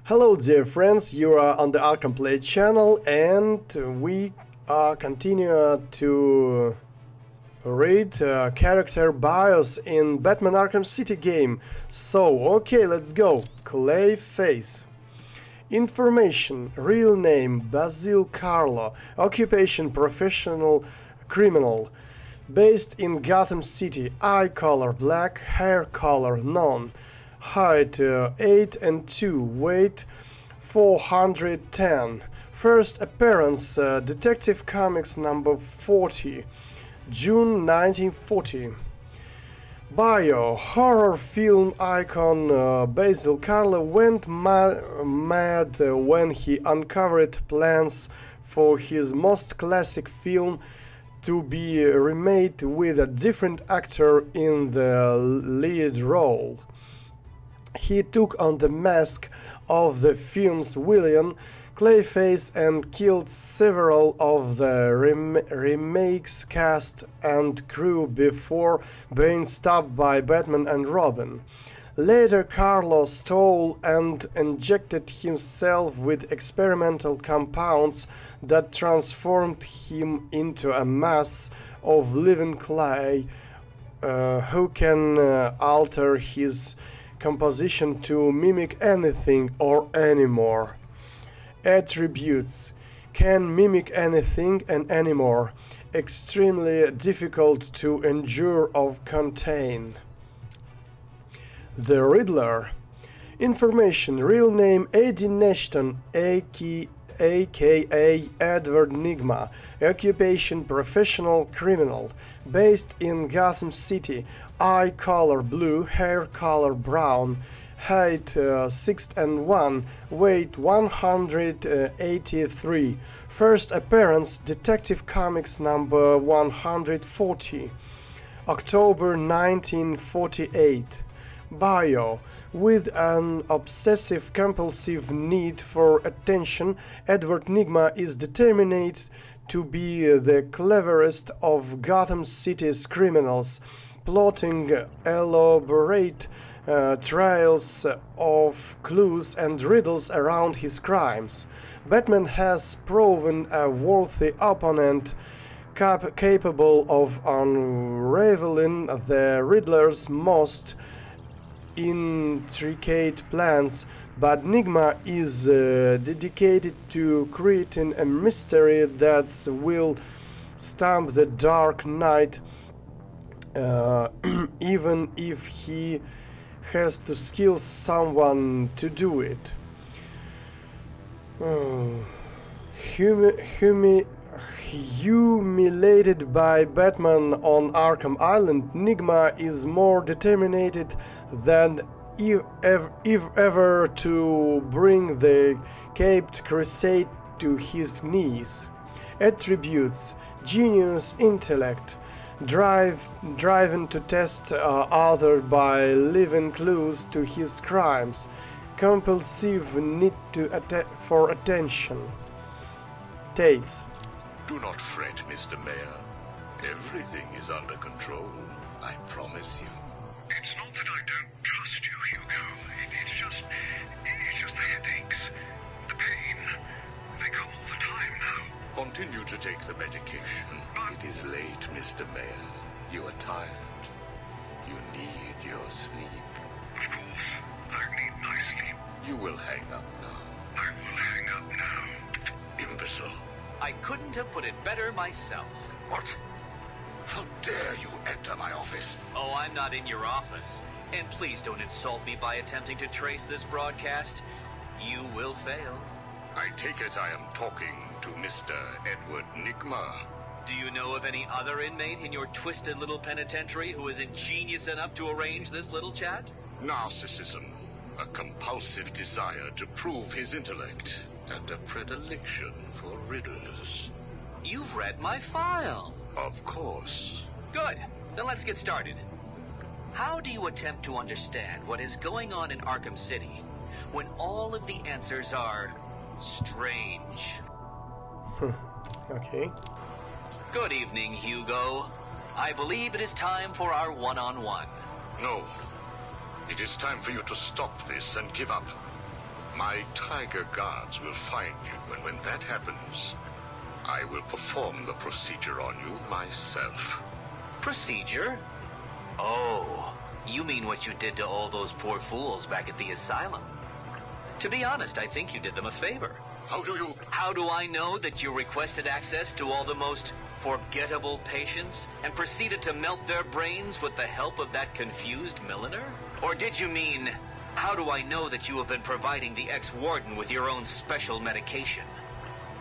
Hello dear friends, you are on the Arkham Play channel and we continue to read character bios in Batman Arkham City game. So, okay, let's go. Clayface. Information: real name Basil Carlo, occupation professional criminal, based in Gotham City, eye color black, hair color none, height 8 and 2, weight 410. First appearance Detective Comics number 40, June 1940. Bio: horror film icon Basil Carlo went mad when he uncovered plans for his most classic film to be remade with a different actor in the lead role. He took on the mask of the film's villain, Clayface, and killed several of the remake's cast and crew before being stopped by Batman and Robin. Later, Carlo stole and injected himself with experimental compounds that transformed him into a mass of living clay who can alter his composition to mimic anything or anymore. Attributes: can mimic anything and anymore. Extremely difficult to endure or contain. The Riddler. Information: real name Eddie Nashton, aka Edward Nigma, occupation professional criminal, based in Gotham City, eye color blue, hair color brown, height 6 and 1, weight 183. First appearance Detective Comics number 140, October 1948. Bio: with an obsessive-compulsive need for attention, Edward Nigma is determined to be the cleverest of Gotham City's criminals, plotting elaborate trails of clues and riddles around his crimes. Batman has proven a worthy opponent capable of unraveling the Riddler's most intricate plans, but Nigma is dedicated to creating a mystery that will stump the Dark Knight, even if he has to kill someone to do it. Humiliated by Batman on Arkham Island, Nigma is more determined than ever to bring the Caped Crusade to his knees. Attributes: genius, intellect, driven to test others by leaving clues to his crimes, compulsive need for attention. Tapes. Do not fret, Mr. Mayor. Everything is under control, I promise you. It's not that I don't trust you, Hugo. It's just the headaches, the pain. They come all the time now. Continue to take the medication. It is late, Mr. Mayor. You are tired. You need your sleep. Of course, I need my sleep. You will hang up now. I will hang up now. Imbecile. I couldn't have put it better myself. What? How dare you enter my office? Oh, I'm not in your office. And please don't insult me by attempting to trace this broadcast. You will fail. I take it I am talking to Mr. Edward Nigma. Do you know of any other inmate in your twisted little penitentiary who is ingenious enough to arrange this little chat? Narcissism, a compulsive desire to prove his intellect, and a predilection for riddles. You've read my file. Of course. Good. Then let's get started. How do you attempt to understand what is going on in Arkham City when all of the answers are strange? Okay. Good evening, Hugo. I believe it is time for our one-on-one. No. It is time for you to stop this and give up. My tiger guards will find you, and when that happens, I will perform the procedure on you myself. Procedure? Oh, you mean what you did to all those poor fools back at the asylum? To be honest, I think you did them a favor. How do I know that you requested access to all the most forgettable patients and proceeded to melt their brains with the help of that confused milliner? Or did you mean, how do I know that you have been providing the ex-warden with your own special medication?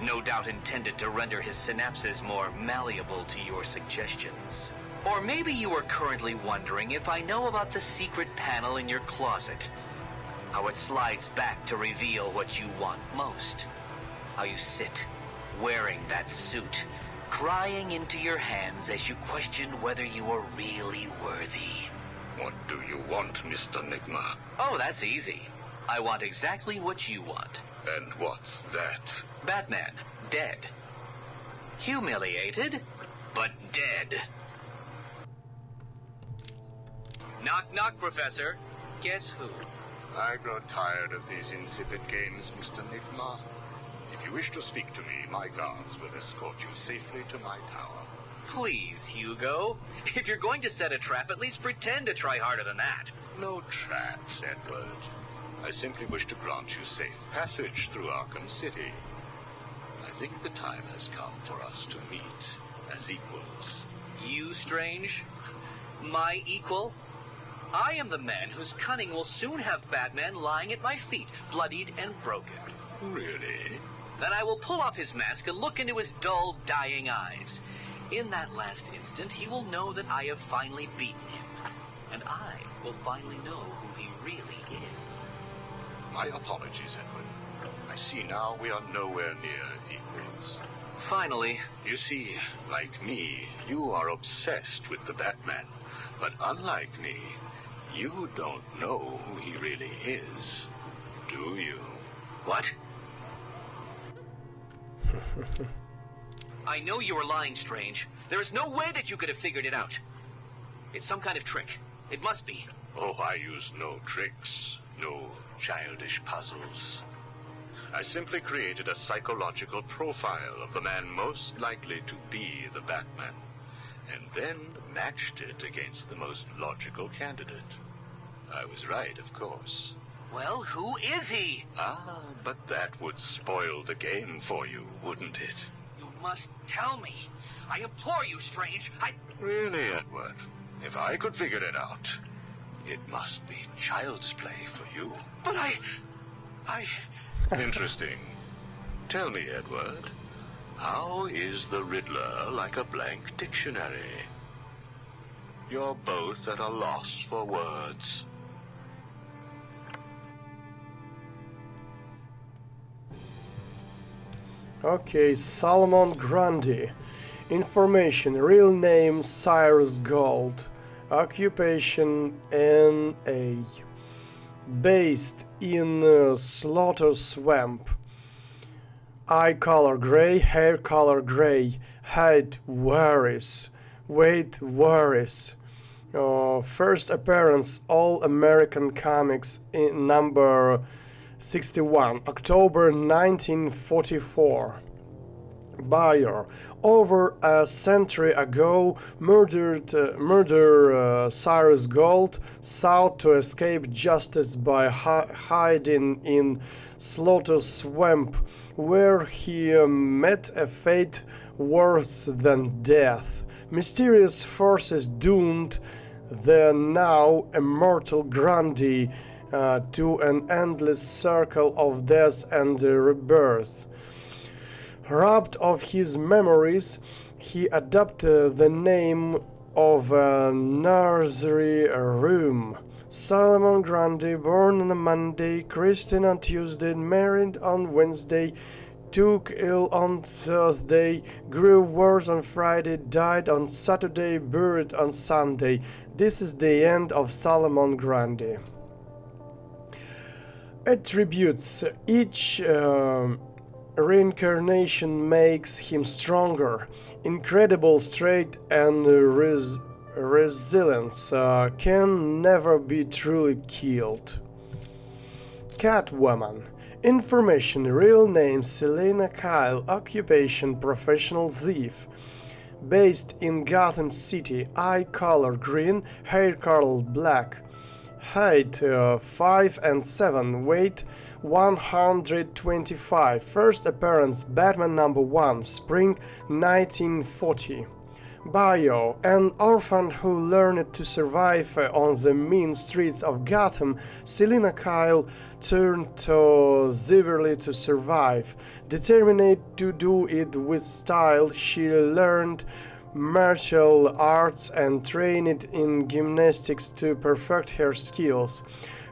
No doubt intended to render his synapses more malleable to your suggestions. Or maybe you are currently wondering if I know about the secret panel in your closet. How it slides back to reveal what you want most. How you sit, wearing that suit, crying into your hands as you question whether you are really worthy. What do you want, Mr. Nigma? Oh, that's easy. I want exactly what you want. And what's that? Batman, dead. Humiliated, but dead. Knock, knock, Professor. Guess who? I grow tired of these insipid games, Mr. Nigma. If you wish to speak to me, my guards will escort you safely to my tower. Please, Hugo. If you're going to set a trap, at least pretend to try harder than that. No traps, Edward. I simply wish to grant you safe passage through Arkham City. I think the time has come for us to meet as equals. You, Strange? My equal? I am the man whose cunning will soon have Batman lying at my feet, bloodied and broken. Really? Then I will pull off his mask and look into his dull, dying eyes. In that last instant, he will know that I have finally beaten him. And I will finally know who he really is. My apologies, Edward. I see now we are nowhere near equals. Finally. You see, like me, you are obsessed with the Batman. But unlike me, you don't know who he really is, do you? What? I know you are lying, Strange. There is no way that you could have figured it out. It's some kind of trick. It must be. Oh, I use no tricks, no childish puzzles. I simply created a psychological profile of the man most likely to be the Batman, and then matched it against the most logical candidate. I was right, of course. Well, who is he? Ah, but that would spoil the game for you, wouldn't it? You must tell me. I implore you, Strange. Really, Edward? If I could figure it out, it must be child's play for you. But I... Interesting. Tell me, Edward, how is the Riddler like a blank dictionary? You're both at a loss for words. Okay, Solomon Grundy. Information: real name Cyrus Gold. Occupation NA. Based in Slaughter Swamp. Eye color gray, hair color gray, height varies, weight varies. First appearance All American Comics in number 61, October 1944. Buyer: over a century ago, murdered Cyrus Gold, sought to escape justice by hiding in Slaughter Swamp, where he met a fate worse than death. Mysterious forces doomed the now immortal Grundy to an endless circle of death and rebirth. Robbed of his memories, he adopted the name of a nursery room. Solomon Grundy, born on a Monday, christened on Tuesday, married on Wednesday, took ill on Thursday, grew worse on Friday, died on Saturday, buried on Sunday. This is the end of Solomon Grundy. Attributes: each reincarnation makes him stronger. Incredible strength and resilience, can never be truly killed. Catwoman: Information: real name Selena Kyle, occupation professional thief, based in Gotham City, eye color green, hair color black, height 5 and 7, weight 125, first appearance Batman #1, spring 1940. Bio: an orphan who learned to survive on the mean streets of Gotham, Selena Kyle turned to severely to survive. Determined to do it with style, she learned martial arts and trained in gymnastics to perfect her skills.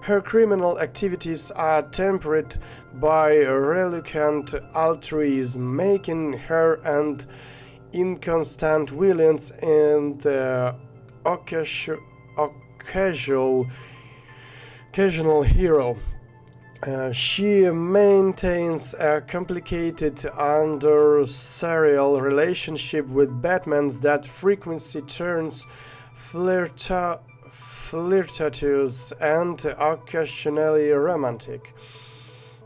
Her criminal activities are tempered by reluctant altruism, making her an inconstant villain and occasional hero. She maintains a complicated adversarial relationship with Batman that frequently turns flirtatious and occasionally romantic.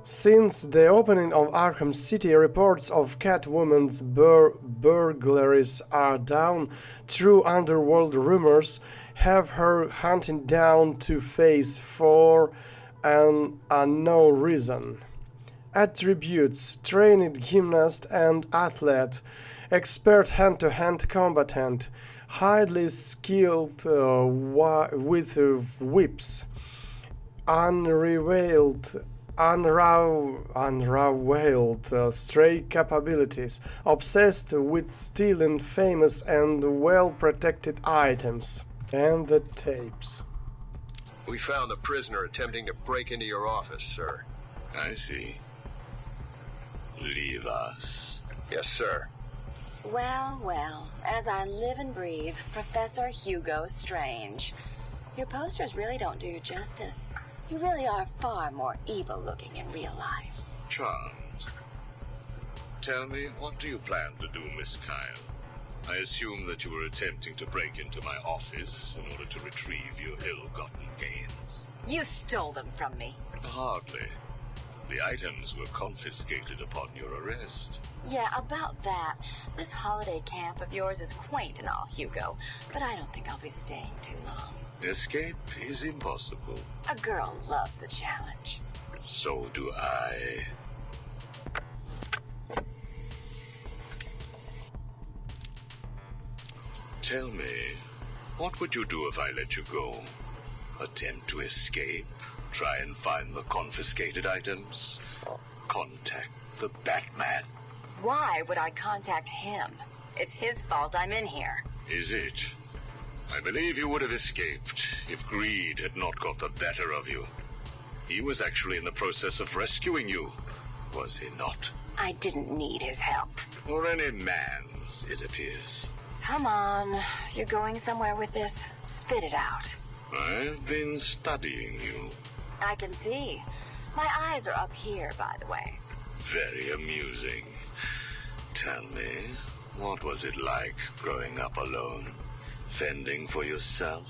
Since the opening of Arkham City, reports of Catwoman's burglaries are down. True underworld rumors have her hunted down Two-Face for an unknown reason. Attributes: trained gymnast and athlete, expert hand-to-hand combatant, highly skilled with whips, unraveled stray capabilities, obsessed with stealing famous and well-protected items. And the tapes. We found the prisoner attempting to break into your office, sir. I see. Leave us. Yes, sir. Well, well, as I live and breathe, Professor Hugo Strange. Your posters really don't do you justice. You really are far more evil-looking in real life. Charmed. Tell me, what do you plan to do, Miss Kyle? I assume that you were attempting to break into my office in order to retrieve your ill-gotten gains. You stole them from me. Hardly. The items were confiscated upon your arrest. Yeah, about that. This holiday camp of yours is quaint and all, Hugo, but I don't think I'll be staying too long. Escape is impossible. A girl loves a challenge. So do I. Tell me, what would you do if I let you go? Attempt to escape? Try and find the confiscated items? Contact the Batman? Why would I contact him? It's his fault I'm in here. Is it? I believe you would have escaped if greed had not got the better of you. He was actually in the process of rescuing you, was he not? I didn't need his help. Or any man's, it appears. Come on, you're going somewhere with this? Spit it out. I've been studying you. I can see. My eyes are up here, by the way. Very amusing. Tell me, what was it like growing up alone? Fending for yourself?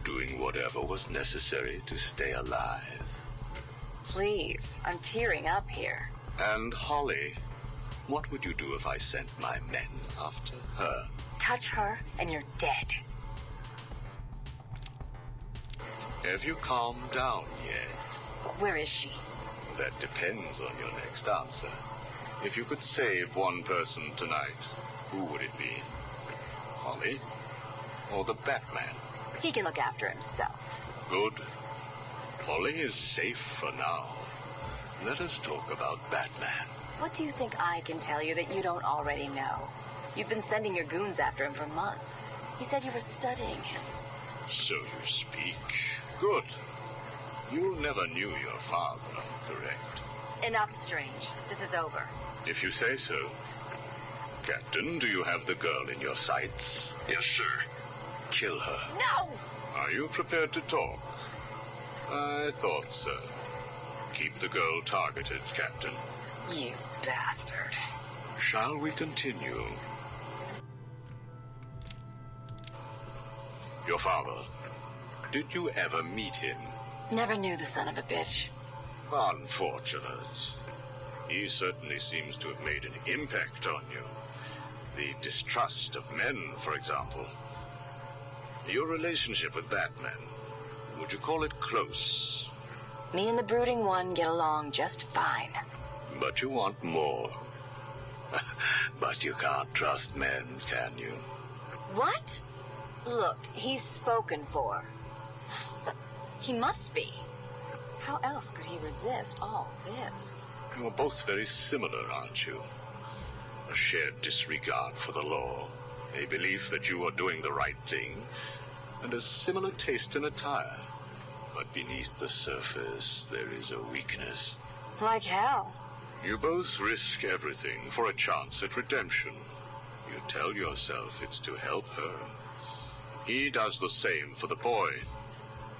Doing whatever was necessary to stay alive? Please, I'm tearing up here. And Holly, what would you do if I sent my men after her? Touch her and you're dead. Have you calmed down yet? Where is she? That depends on your next answer. If you could save one person tonight, who would it be? Holly? Or the Batman? He can look after himself. Good. Holly is safe for now. Let us talk about Batman. What do you think I can tell you that you don't already know? You've been sending your goons after him for months. He said you were studying him. So you speak. Good. You never knew your father, correct? Enough, Strange. This is over. If you say so. Captain, do you have the girl in your sights? Yes, sir. Kill her. No! Are you prepared to talk? I thought so. Keep the girl targeted, Captain. You bastard. Shall we continue? Your father. Did you ever meet him? Never knew the son of a bitch. Unfortunate. He certainly seems to have made an impact on you. The distrust of men, for example. Your relationship with Batman, would you call it close? Me and the Brooding One get along just fine. But you want more. But you can't trust men, can you? What? Look, he's spoken for. He must be. How else could he resist all this? You're both very similar, aren't you? A shared disregard for the law, a belief that you are doing the right thing, and a similar taste in attire. But beneath the surface, there is a weakness. Like hell. You both risk everything for a chance at redemption. You tell yourself it's to help her. He does the same for the boy.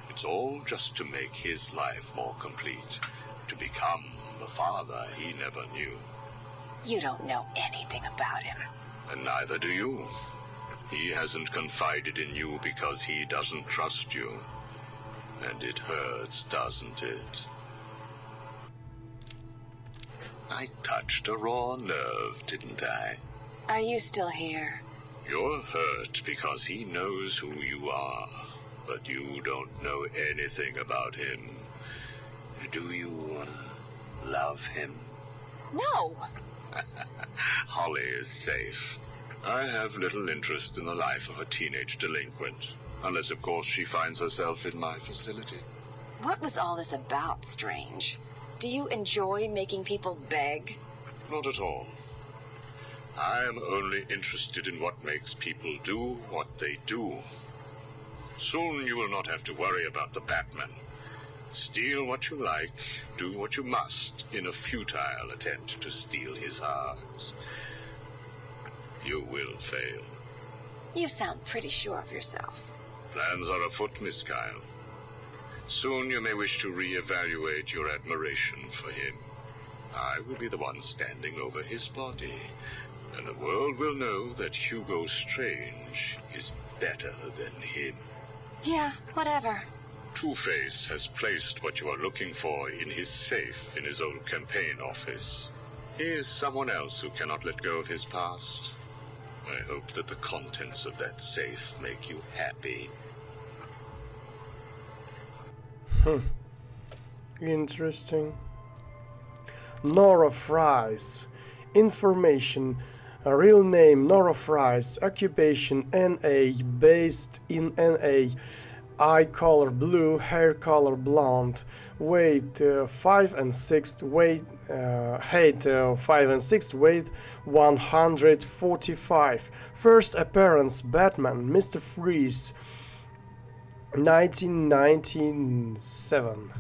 It's all just to make his life more complete, to become the father he never knew. You don't know anything about him. And neither do you. He hasn't confided in you because he doesn't trust you. And it hurts, doesn't it? I touched a raw nerve, didn't I? Are you still here? You're hurt because he knows who you are, but you don't know anything about him. Do you love him? No. Holly is safe. I have little interest in the life of a teenage delinquent, unless, of course, she finds herself in my facility. What was all this about, Strange? Do you enjoy making people beg? Not at all. I am only interested in what makes people do what they do. Soon you will not have to worry about the Batman. Steal what you like, do what you must, in a futile attempt to steal his heart. You will fail. You sound pretty sure of yourself. Plans are afoot, Miss Kyle. Soon you may wish to re-evaluate your admiration for him. I will be the one standing over his body, and the world will know that Hugo Strange is better than him. Yeah, whatever. Two-Face has placed what you are looking for in his safe in his old campaign office. He is someone else who cannot let go of his past. I hope that the contents of that safe make you happy. Interesting. Nora Fries. Information. A real name Nora Fries. Occupation NA. Based in NA. Eye color blue. Hair color blonde. Weight 5 and 6. Weight height 5 and 6. Weight 145. First appearance Batman. Mr. Freeze. 1997.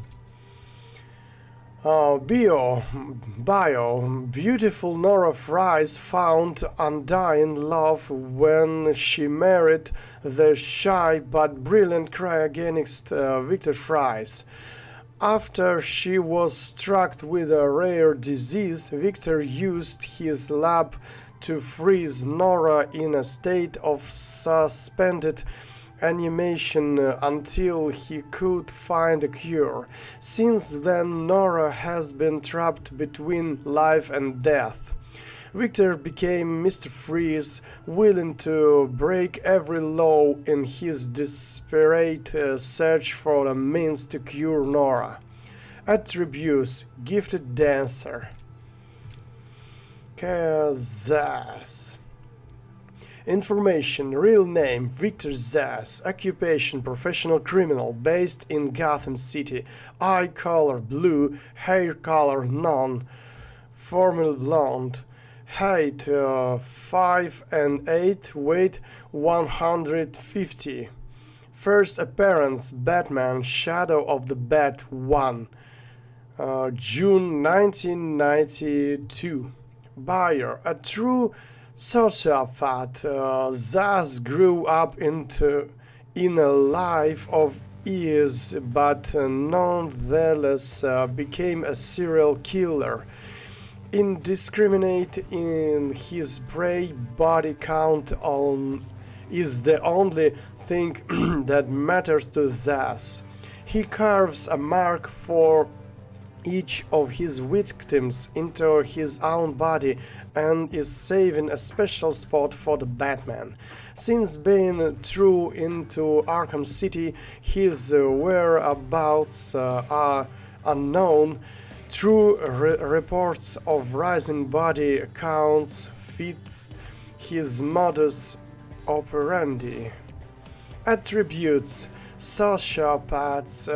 Bio. Beautiful Nora Fries found undying love when she married the shy but brilliant cryogenist Victor Fries. After she was struck with a rare disease, Victor used his lab to freeze Nora in a state of suspended animation until he could find a cure. Since then, Nora has been trapped between life and death. Victor became Mr. Freeze, willing to break every law in his desperate search for a means to cure Nora. Attributes: gifted dancer. Zsasz. Information: real name Victor Zsasz. Occupation: professional criminal, based in Gotham City. Eye color blue. Hair color none. Formal blonde. Height 5 and 8. Weight 150. First appearance Batman Shadow of the Bat 1. June 1992. Buyer: a true sociopath. Zsasz grew up in a life of ease, but nonetheless became a serial killer. Indiscriminate in his prey, body count is the only thing that matters to Zsasz. He carves a mark for each of his victims into his own body and is saving a special spot for the Batman. Since being thrown into Arkham City, his whereabouts are unknown. Through reports of rising body counts fits his modus operandi. Attributes: sociopaths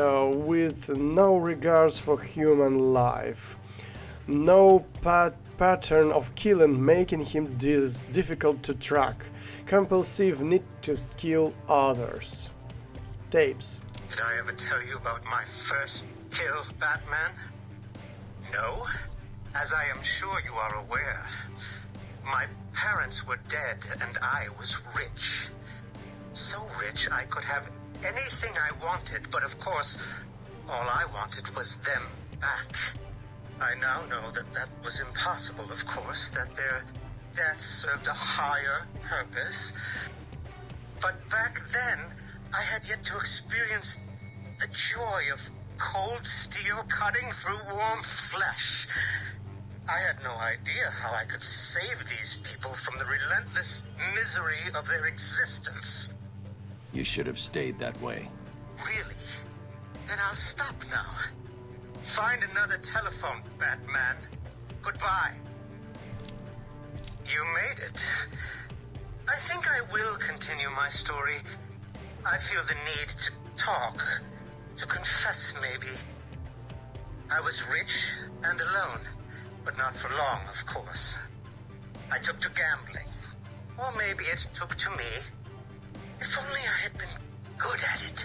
with no regards for human life. No pattern of killing making him difficult to track. Compulsive need to kill others. Tapes. Did I ever tell you about my first kill, Batman? No? As I am sure you are aware, my parents were dead and I was rich. So rich I could have anything I wanted, but of course, all I wanted was them back. I now know that that was impossible, of course, that their death served a higher purpose. But back then, I had yet to experience the joy of cold steel cutting through warm flesh. I had no idea how I could save these people from the relentless misery of their existence. You should have stayed that way. Really? Then I'll stop now. Find another telephone, Batman. Goodbye. You made it. I think I will continue my story. I feel the need to talk, to confess maybe. I was rich and alone, but not for long, of course. I took to gambling, or maybe it took to me. If only I had been good at it.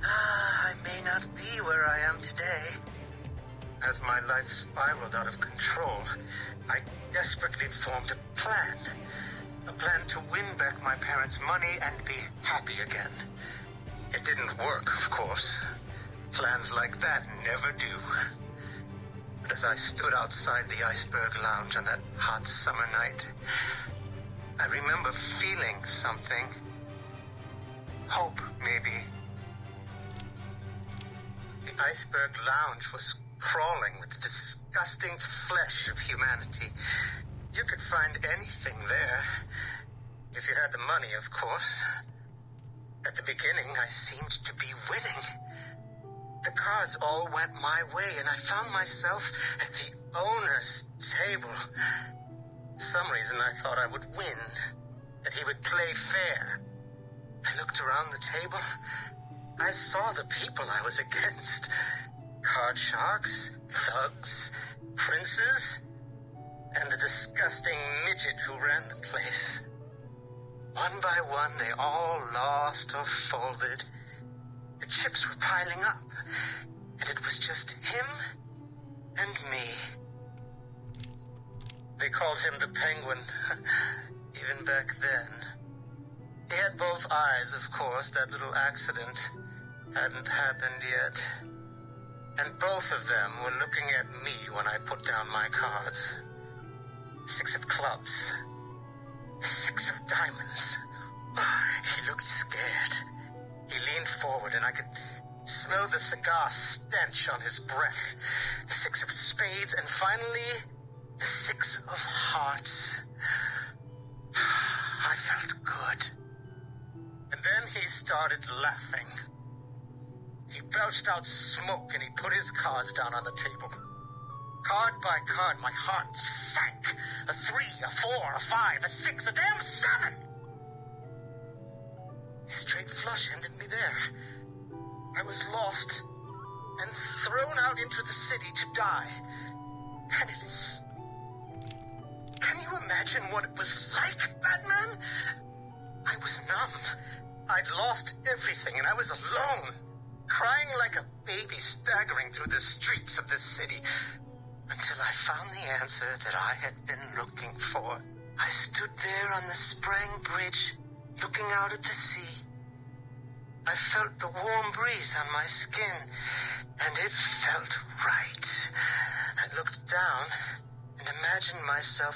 I may not be where I am today. As my life spiraled out of control, I desperately formed a plan. A plan to win back my parents' money and be happy again. It didn't work, of course. Plans like that never do. But as I stood outside the Iceberg Lounge on that hot summer night, I remember feeling something. Hope, maybe. The Iceberg Lounge was crawling with the disgusting flesh of humanity. You could find anything there. If you had the money, of course. At the beginning, I seemed to be winning. The cards all went my way, and I found myself at the owner's table. Some reason I thought I would win, that he would play fair. I looked around the table. I saw the people I was against. Card sharks, thugs, princes, and the disgusting midget who ran the place. One by one, they all lost or folded. The chips were piling up, and it was just him and me. They called him the Penguin, even back then. He had both eyes, of course. That little accident hadn't happened yet. And both of them were looking at me when I put down my cards. 6 of clubs. 6 of diamonds. He looked scared. He leaned forward and I could smell the cigar stench on his breath. The 6 of spades and finally the 6 of hearts. I felt good. And then he started laughing. He belched out smoke and he put his cards down on the table. Card by card, my heart sank. A 3, a 4, a 5, a 6, a damn 7! Straight flush ended me there. I was lost and thrown out into the city to die. Penniless. Can you imagine what it was like, Batman? I was numb. I'd lost everything and I was alone. Crying like a baby staggering through the streets of the city until I found the answer that I had been looking for. I stood there on the Sprang Bridge looking out at the sea. I felt the warm breeze on my skin and it felt right. I looked down and imagined myself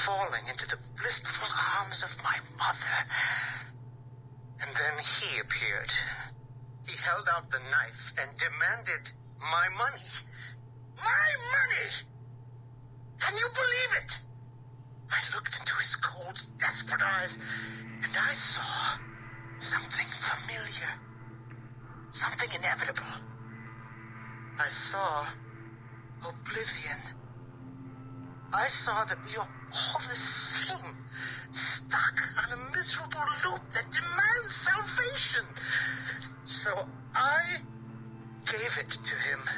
falling into the blissful arms of my mother. And then he appeared. He held out the knife and demanded my money. My money! Can you believe it? I looked into his cold, desperate eyes, and I saw something familiar. Something inevitable. I saw oblivion. I saw that we are all the same, stuck on a miserable loop that demands salvation. So I gave it to him.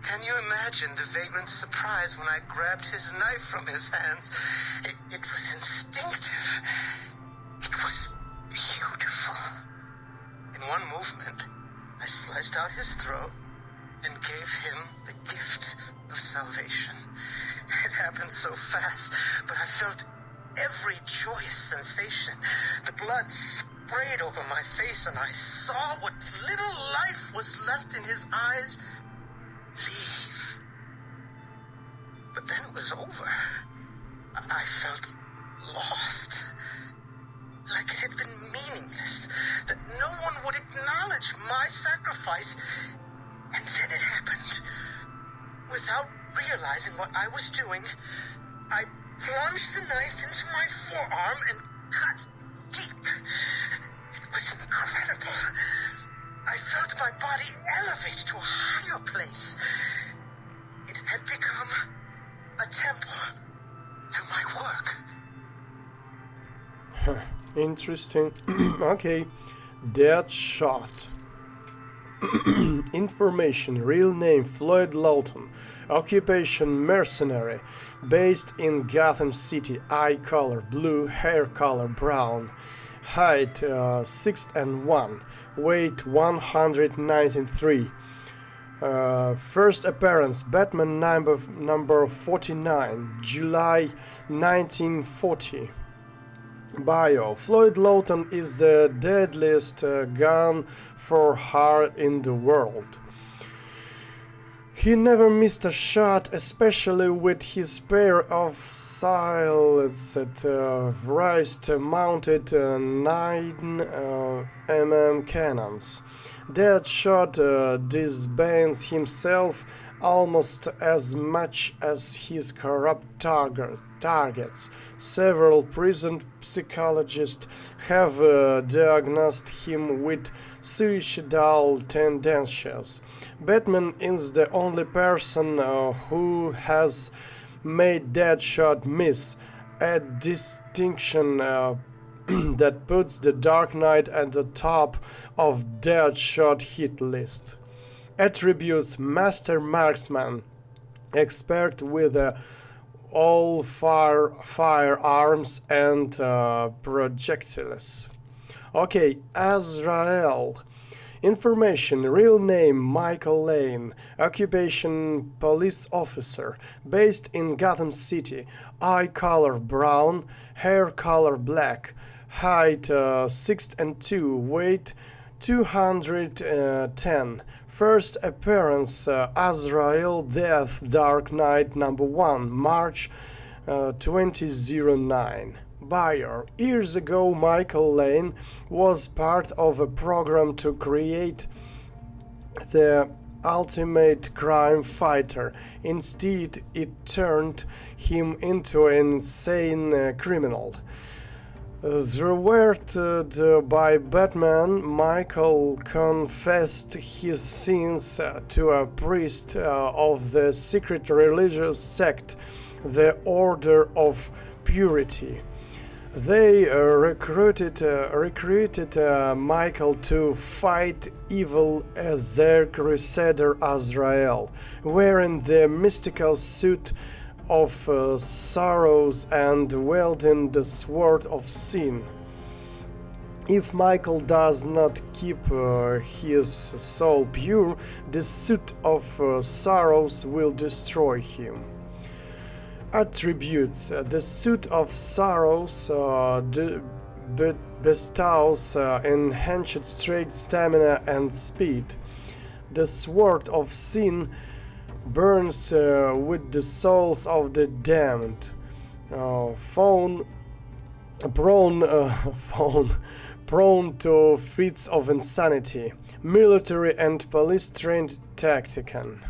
Can you imagine the vagrant's surprise when I grabbed his knife from his hands? It was instinctive. It was beautiful. In one movement, I sliced out his throat and gave him the gift of salvation. It happened so fast, but I felt every joyous sensation. The blood sprayed over my face, and I saw what little life was left in his eyes leave. But then it was over. I felt lost. Like it had been meaningless. That no one would acknowledge my sacrifice. And then it happened. Without realizing what I was doing, I plunged the knife into my forearm and cut deep. It was incredible. I felt my body elevate to a higher place. It had become a temple to my work. Interesting. Okay. Deadshot. Information. Real name Floyd Lawton. Occupation mercenary. Based in Gotham City. Eye color blue. Hair color brown. Height 6'1". Weight 193. First appearance Batman number 49, July 1940. Bio. Floyd Lawton is the deadliest gun for hire in the world. He never missed a shot, especially with his pair of silenced wrist-mounted 9mm cannons. Deadshot disbands himself almost as much as his corrupt targets. Several prison psychologists have diagnosed him with suicidal tendencies. Batman is the only person who has made Deadshot miss, a distinction that puts the Dark Knight at the top of Deadshot hit list. Attributes: Master Marksman, expert with all firearms and projectiles. Okay, Azrael. Information: real name Michael Lane, occupation police officer, based in Gotham City, eye color brown, hair color black, height 6'2", weight 210. First appearance Azrael Death Dark Knight number 1, March 2009. Buyer. Years ago, Michael Lane was part of a program to create the ultimate crime fighter. Instead, it turned him into an insane criminal. Thwarted by Batman, Michael confessed his sins to a priest of the secret religious sect, the Order of Purity. They recruited Michael to fight evil as their crusader Azrael, wearing the mystical suit of sorrows and wielding the sword of sin. If Michael does not keep his soul pure, the suit of sorrows will destroy him. Attributes: the suit of sorrows bestows enhanced strength, stamina, and speed. The sword of sin burns with the souls of the damned. prone to fits of insanity, military and police trained tactician.